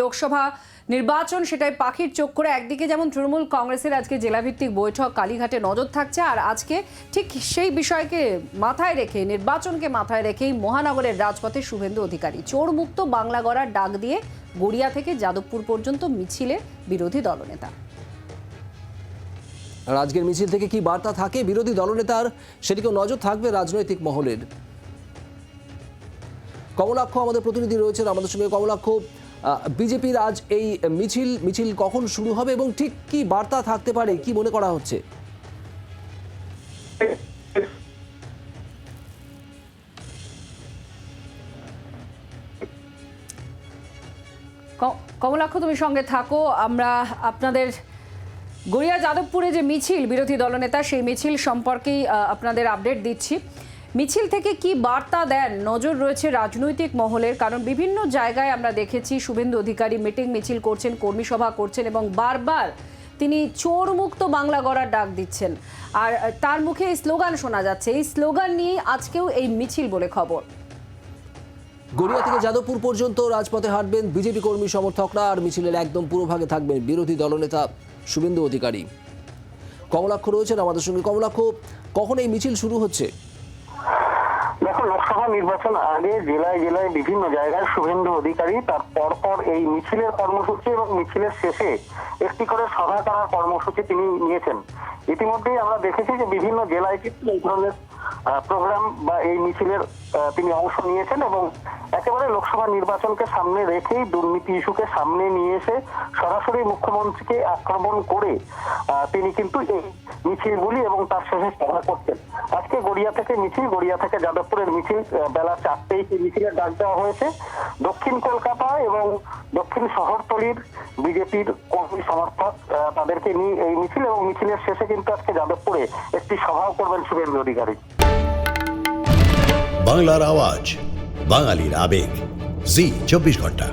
লোকসভা নির্বাচন সেটাই পাখির চোখ করে একদিকে যেমন তৃণমূল কংগ্রেসের আজকে জেলাভিত্তিক বৈঠক কালীঘাটে নজর থাকছে, আর আজকে ঠিক সেই বিষয়কে মাথায় রেখে নির্বাচনকে মাথায় রেখেই মহানগরের রাজপথে শুভেন্দু অধিকারী চোর মুক্ত বাংলা গড়ার ডাক দিয়ে গড়িয়া থেকে যাদবপুর পর্যন্ত মিছিলে বিরোধী দলনেতা। আর আজকের মিছিল থেকে কি বার্তা থাকে বিরোধী দলনেতার, সেদিকেও নজর থাকবে রাজনৈতিক মহলের। কমলাক্ষ আমাদের প্রতিনিধি রয়েছেন আমাদের সঙ্গে। কমলাক্ষ, বিজেপির আজ এই মিছিল কখন শুরু হবে এবং ঠিক কি বার্তা থাকতে পারে, কি মনে করা হচ্ছে? কমলাক্ষ, তুমি সঙ্গে থাকো। আমরা আপনাদের গড়িয়া যাদবপুরে যে মিছিল বিরোধী দলনেতা, সেই মিছিল সম্পর্কেই আপনাদের আপডেট দিচ্ছি। মিছিল থেকে কি বার্তা দেন নজর রয়েছে রাজনৈতিক মহলের, কারণ বিভিন্ন জায়গায় আমরা দেখেছি শুভেন্দু অধিকারী মিটিং মিছিল করছেন, কর্মী সভা করছেন এবং বারবার তিনি চোর মুক্ত বাংলা গড়ার ডাক দিচ্ছেন, আর তার মুখে এই স্লোগান শোনা যাচ্ছে। এই স্লোগান নিয়ে আজকেও এই মিছিল বলে খবর। গড়িয়া থেকে যাদবপুর পর্যন্ত রাজপথে হাঁটবেন বিজেপি কর্মী সমর্থকরা, আর মিছিলের একদম পুরোভাগে থাকবেন বিরোধী দলনেতা শুভেন্দু অধিকারী। কমলাক্ষ রয়েছেন আমাদের সঙ্গে। কমলাক্ষ, কখন এই মিছিল শুরু হচ্ছে? দেখো, লোকসভা নির্বাচন আগে জেলায় জেলায় বিভিন্ন জায়গায় শুভেন্দু অধিকারী তার পরপর এই মিছিলের কর্মসূচি এবং মিছিলের শেষে একটি করে সভা করার কর্মসূচি তিনি নিয়েছেন। ইতিমধ্যেই আমরা দেখেছি যে বিভিন্ন জেলায় কিন্তু এই ধরনের প্রোগ্রাম বা এই মিছিলের তিনি অংশ নিয়েছেন এবং একেবারে লোকসভা নির্বাচনকে সামনে রেখেই দুর্নীতি ইস্যুকে সামনে নিয়ে এসে সরাসরি মুখ্যমন্ত্রীকে আক্রমণ করে তিনি কিন্তু এই মিছিলগুলি এবং তার শেষে সভা করছেন। আজকে গড়িয়া থেকে মিছিল, গড়িয়া থেকে যাদবপুরের মিছিল বেলা 4টেই মিছিলের ডাক দেওয়া হয়েছে। দক্ষিণ কলকাতা এবং দক্ষিণ শহরতলির বিজেপির কর্মী সমর্থক তাদেরকে নিয়ে এই মিছিল, এবং মিছিলের শেষে কিন্তু আজকে যাদবপুরে একটি সভাও করবেন শুভেন্দু অধিকারী। বাংলার আওয়াজ, বাঙালির আবেগ, জি 24 ঘন্টা।